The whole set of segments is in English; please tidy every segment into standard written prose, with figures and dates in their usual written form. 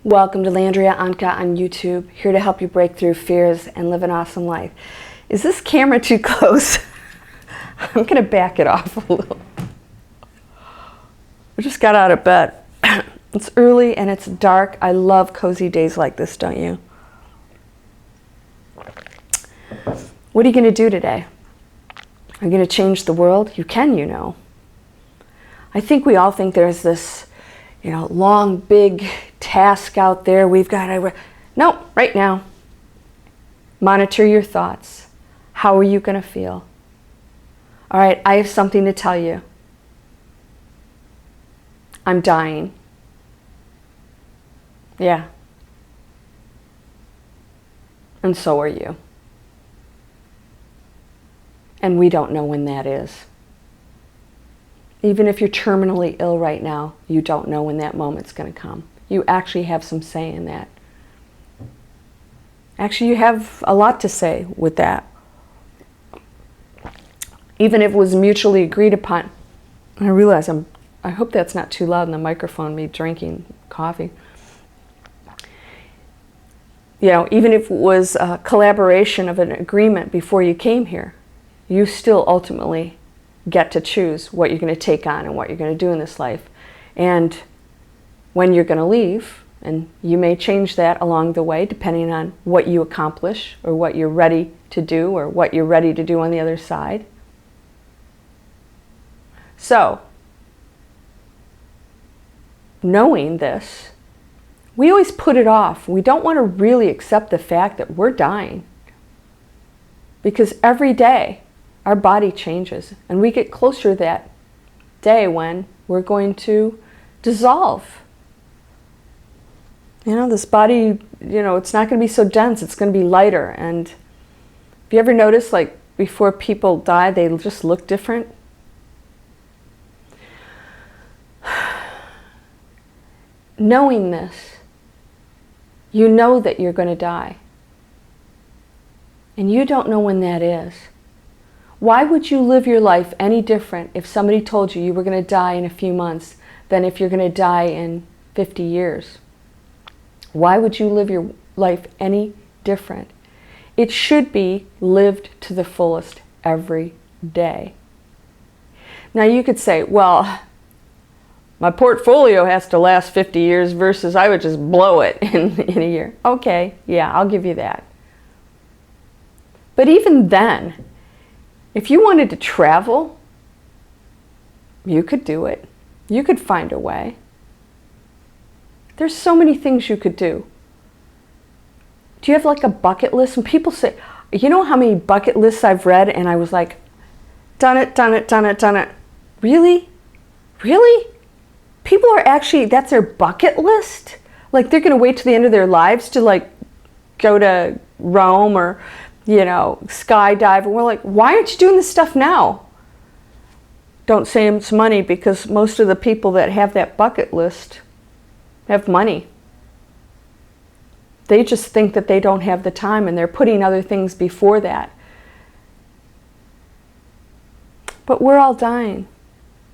Welcome to Landria Anka on YouTube, here to help you break through fears and live an awesome life. Is this camera too close? I'm going to back it off a little. I just got out of bed. It's early and it's dark. I love cozy days like this, don't you? What are you going to do today? Are you going to change the world? You can, you know. I think we all think there's this, long, big task out there. We've got to... No, right now. Monitor your thoughts. How are you going to feel? All right, I have something to tell you. I'm dying. Yeah. And so are you. And we don't know when that is. Even if you're terminally ill right now, you don't know when that moment's going to come. You actually have some say in that. Actually, you have a lot to say with that. Even if it was mutually agreed upon. I realize I hope that's not too loud in the microphone, me drinking coffee. Even if it was a collaboration of an agreement before you came here, you still ultimately get to choose what you're going to take on and what you're going to do in this life. And when you're going to leave, and you may change that along the way depending on what you accomplish or what you're ready to do or what you're ready to do on the other side. So, knowing this, we always put it off. We don't want to really accept the fact that we're dying. Because every day, our body changes. And we get closer to that day when we're going to dissolve. This body, it's not going to be so dense. It's going to be lighter. And have you ever noticed, like, before people die, they just look different? Knowing this, you know that you're going to die. And you don't know when that is. Why would you live your life any different if somebody told you you were going to die in a few months than if you're going to die in 50 years? Why would you live your life any different? It should be lived to the fullest every day. Now you could say, well, my portfolio has to last 50 years versus I would just blow it in a year. Okay, yeah, I'll give you that. But even then, if you wanted to travel, you could do it. You could find a way. There's so many things you could do. Do you have like a bucket list? When people say, you know how many bucket lists I've read and I was like, done it, done it, done it, done it. Really? Really? People are actually, that's their bucket list? Like they're going to wait till the end of their lives to like go to Rome or skydive. And we're like, why aren't you doing this stuff now? Don't say it's money, because most of the people that have that bucket list have money. They just think that they don't have the time and they're putting other things before that. But we're all dying.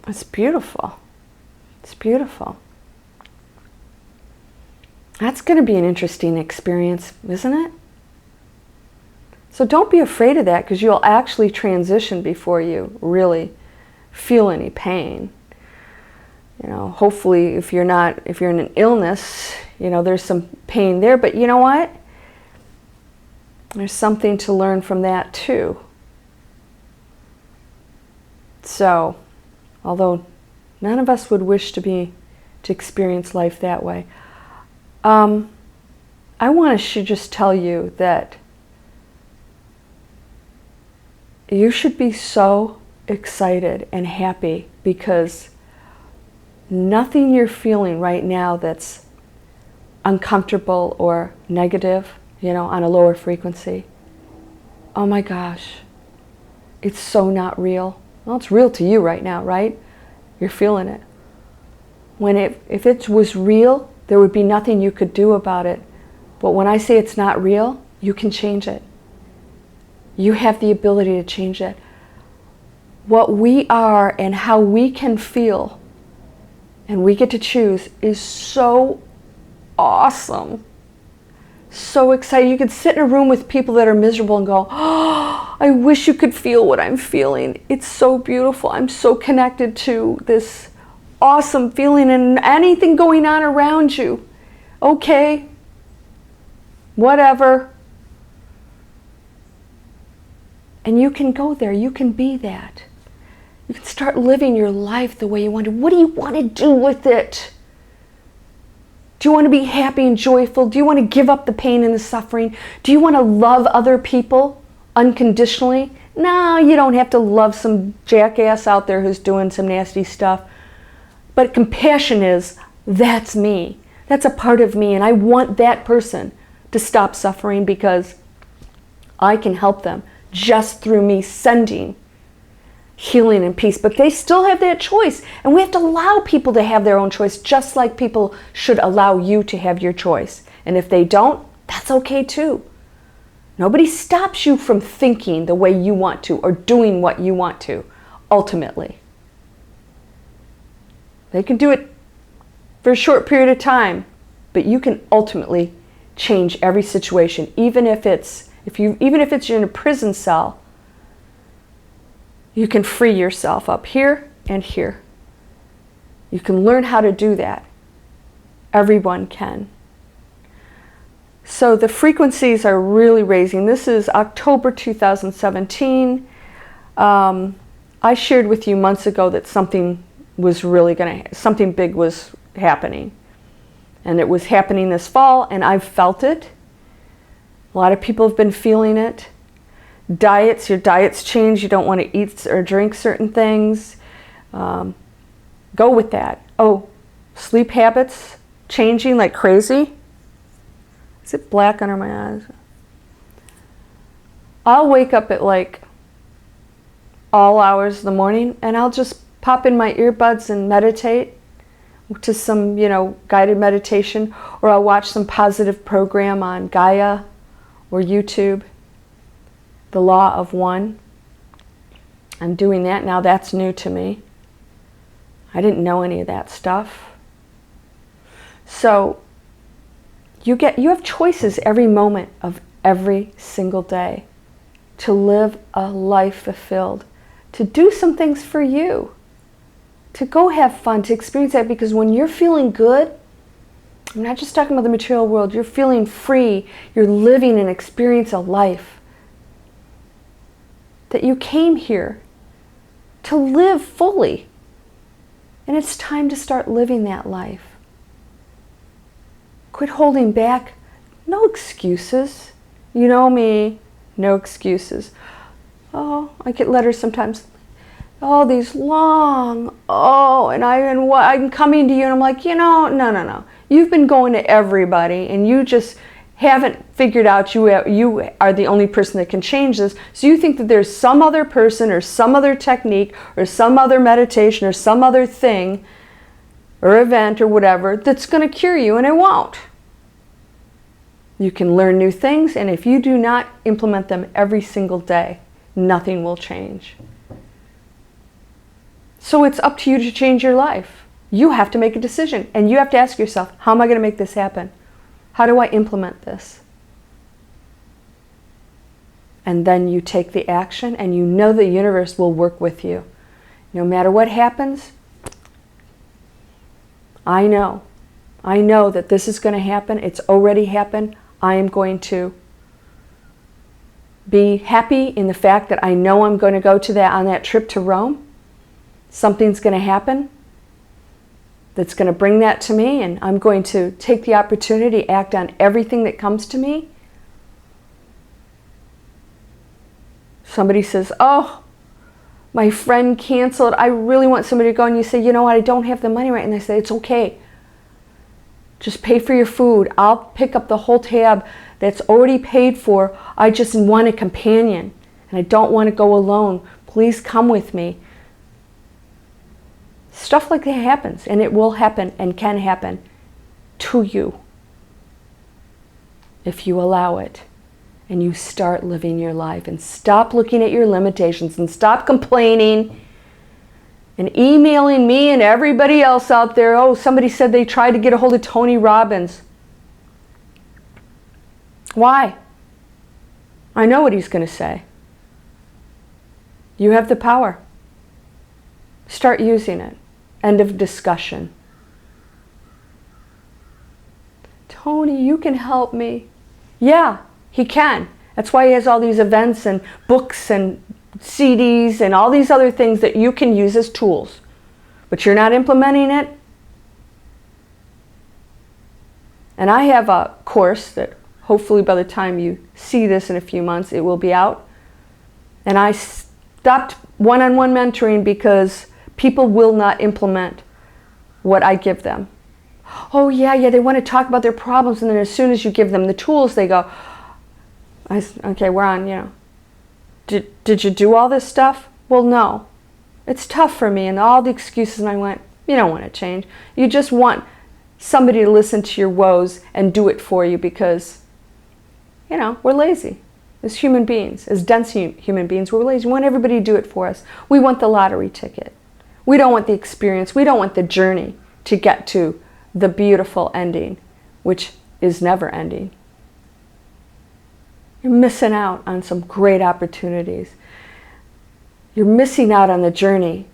It's beautiful. It's beautiful. That's going to be an interesting experience, isn't it? So don't be afraid of that, because you'll actually transition before you really feel any pain. Hopefully if you're in an illness, there's some pain there, but you know what? There's something to learn from that too. So, although none of us would wish to experience life that way, I want to just tell you that you should be so excited and happy, because nothing you're feeling right now that's uncomfortable or negative, on a lower frequency, oh my gosh, it's so not real. Well, it's real to you right now, right? You're feeling it. If it was real, there would be nothing you could do about it. But when I say it's not real, you can change it. You have the ability to change it. What we are and how we can feel, and we get to choose, is so awesome. So excited. You could sit in a room with people that are miserable and go, oh, I wish you could feel what I'm feeling. It's so beautiful. I'm so connected to this awesome feeling and anything going on around you. Okay, whatever. And you can go there. You can be that. You can start living your life the way you want to. What do you want to do with it? Do you want to be happy and joyful? Do you want to give up the pain and the suffering? Do you want to love other people unconditionally? No, you don't have to love some jackass out there who's doing some nasty stuff. But compassion is, that's me. That's a part of me, and I want that person to stop suffering because I can help them just through me sending healing and peace. But they still have that choice, and we have to allow people to have their own choice, just like people should allow you to have your choice. And if they don't, that's okay too. Nobody stops you from thinking the way you want to or doing what you want to, ultimately. They can do it for a short period of time, but you can ultimately change every situation, even if it's in a prison cell. You can free yourself up here and here. You can learn how to do that. Everyone can. So the frequencies are really raising. This is October 2017. I shared with you months ago that something big was happening. And it was happening this fall, and I've felt it. A lot of people have been feeling it. Your diets change. You don't want to eat or drink certain things. Go with that. Oh, sleep habits changing like crazy. Is it black under my eyes? I'll wake up at like all hours of the morning, and I'll just pop in my earbuds and meditate to some, guided meditation, or I'll watch some positive program on Gaia or YouTube. The Law of One. I'm doing that now. That's new to me. I didn't know any of that stuff. So you have choices every moment of every single day to live a life fulfilled, to do some things for you, to go have fun, to experience that, because when you're feeling good, I'm not just talking about the material world, you're feeling free, you're living and experience a life that you came here to live fully. And it's time to start living that life. Quit holding back. No excuses. You know me, no excuses. Oh, I get letters sometimes. Oh, these long, and I'm coming to you, and I'm like, no. You've been going to everybody, and you just haven't figured out you are the only person that can change this. So you think that there's some other person or some other technique or some other meditation or some other thing or event or whatever that's going to cure you, and it won't. You can learn new things, and if you do not implement them every single day, nothing will change. So it's up to you to change your life. You have to make a decision, and you have to ask yourself, how am I going to make this happen? How do I implement this? And then you take the action, and you know the universe will work with you. No matter what happens, I know that this is going to happen. It's already happened. I am going to be happy in the fact that I know I'm going to go on that trip to Rome. Something's going to happen that's going to bring that to me, and I'm going to take the opportunity, act on everything that comes to me. Somebody says, oh, my friend canceled. I really want somebody to go. And you say, you know what, I don't have the money right. And they say, it's okay. Just pay for your food. I'll pick up the whole tab that's already paid for. I just want a companion, and I don't want to go alone. Please come with me. Stuff like that happens, and it will happen and can happen to you if you allow it and you start living your life and stop looking at your limitations and stop complaining and emailing me and everybody else out there. Oh, somebody said they tried to get a hold of Tony Robbins. Why? I know what he's going to say. You have the power. Start using it. End of discussion. Tony, you can help me. Yeah, he can. That's why he has all these events and books and CDs and all these other things that you can use as tools. But you're not implementing it. And I have a course that hopefully by the time you see this in a few months, it will be out. And I stopped one-on-one mentoring because people will not implement what I give them. Oh yeah, they want to talk about their problems, and then as soon as you give them the tools, they go, okay, we're on, Did you do all this stuff? Well, no. It's tough for me, and all the excuses, and I went, you don't want to change. You just want somebody to listen to your woes and do it for you because, we're lazy. As human beings, as dense human beings, we're lazy. We want everybody to do it for us. We want the lottery ticket. We don't want the experience. We don't want the journey to get to the beautiful ending, which is never ending. You're missing out on some great opportunities. You're missing out on the journey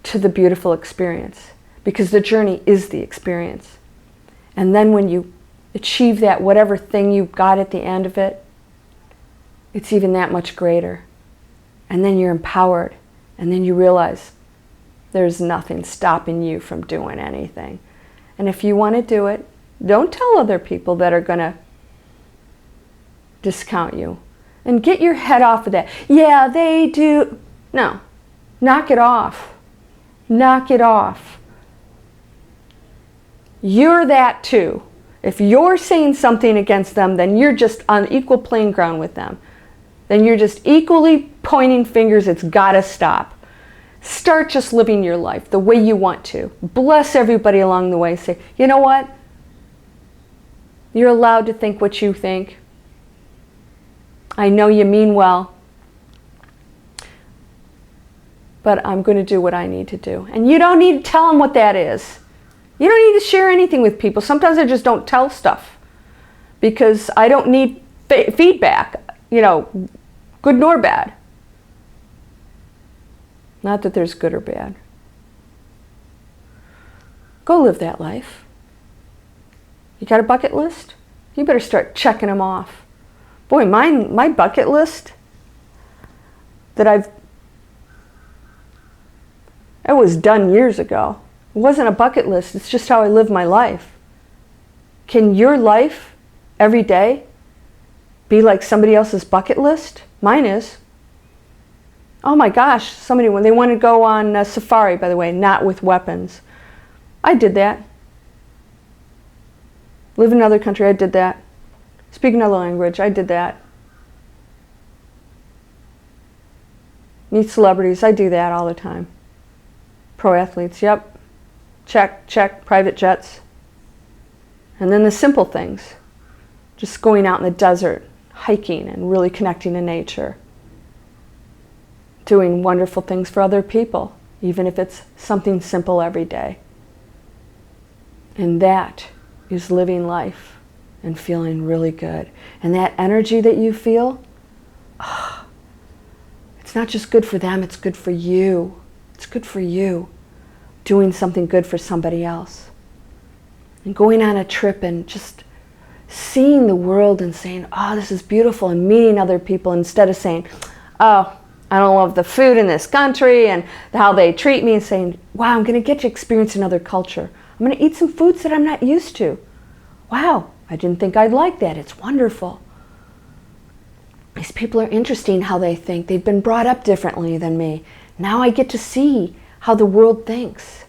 to the beautiful experience because the journey is the experience. And then when you achieve that, whatever thing you got at the end of it, it's even that much greater. And then you're empowered. And then you realize there's nothing stopping you from doing anything. And if you want to do it, don't tell other people that are going to discount you. And get your head off of that. Yeah, they do. No. Knock it off. Knock it off. You're that too. If you're saying something against them, then you're just on equal playing ground with them. Then you're just equally pointing fingers. It's got to stop. Start just living your life the way you want to. Bless everybody along the way. Say, you know what? You're allowed to think what you think. I know you mean well. But I'm going to do what I need to do. And you don't need to tell them what that is. You don't need to share anything with people. Sometimes I just don't tell stuff. Because I don't need feedback. Good nor bad. Not that there's good or bad. Go live that life. You got a bucket list? You better start checking them off. Boy, my bucket list that it was done years ago. It wasn't a bucket list. It's just how I live my life. Can your life every day be like somebody else's bucket list? Mine is. Oh my gosh, somebody, when they want to go on a safari, by the way, not with weapons. I did that. Live in another country, I did that. Speak another language, I did that. Meet celebrities, I do that all the time. Pro athletes, yep. Check, private jets. And then the simple things. Just going out in the desert, hiking and really connecting to nature. Doing wonderful things for other people, even if it's something simple every day. And that is living life and feeling really good. And that energy that you feel, it's not just good for them, it's good for you. It's good for you. Doing something good for somebody else. And going on a trip and just seeing the world and saying, oh, this is beautiful, and meeting other people instead of saying, oh, I don't love the food in this country and how they treat me, and saying, wow, I'm going to get to experience another culture. I'm going to eat some foods that I'm not used to. Wow, I didn't think I'd like that. It's wonderful. These people are interesting how they think. They've been brought up differently than me. Now I get to see how the world thinks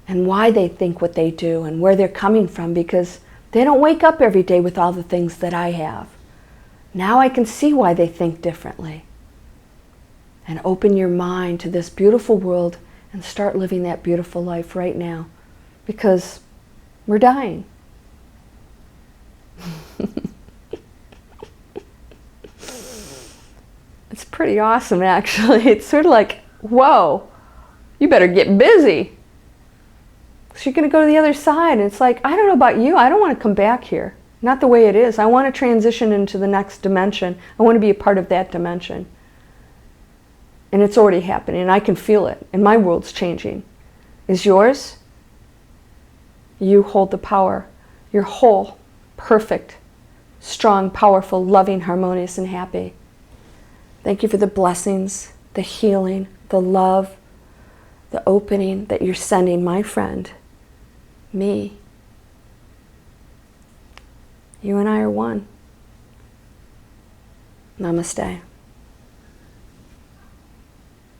and why they think what they do and where they're coming from, because they don't wake up every day with all the things that I have. Now I can see why they think differently. And open your mind to this beautiful world and start living that beautiful life right now, because we're dying. It's pretty awesome, actually. It's sort of like, whoa, you better get busy. So you're going to go to the other side. And it's like, I don't know about you. I don't want to come back here. not the way it is. I want to transition into the next dimension. I want to be a part of that dimension. And it's already happening, and I can feel it, and my world's changing. Is yours? You hold the power. You're whole, perfect, strong, powerful, loving, harmonious, and happy. Thank you for the blessings, the healing, the love, the opening that you're sending my friend, me. You and I are one. Namaste.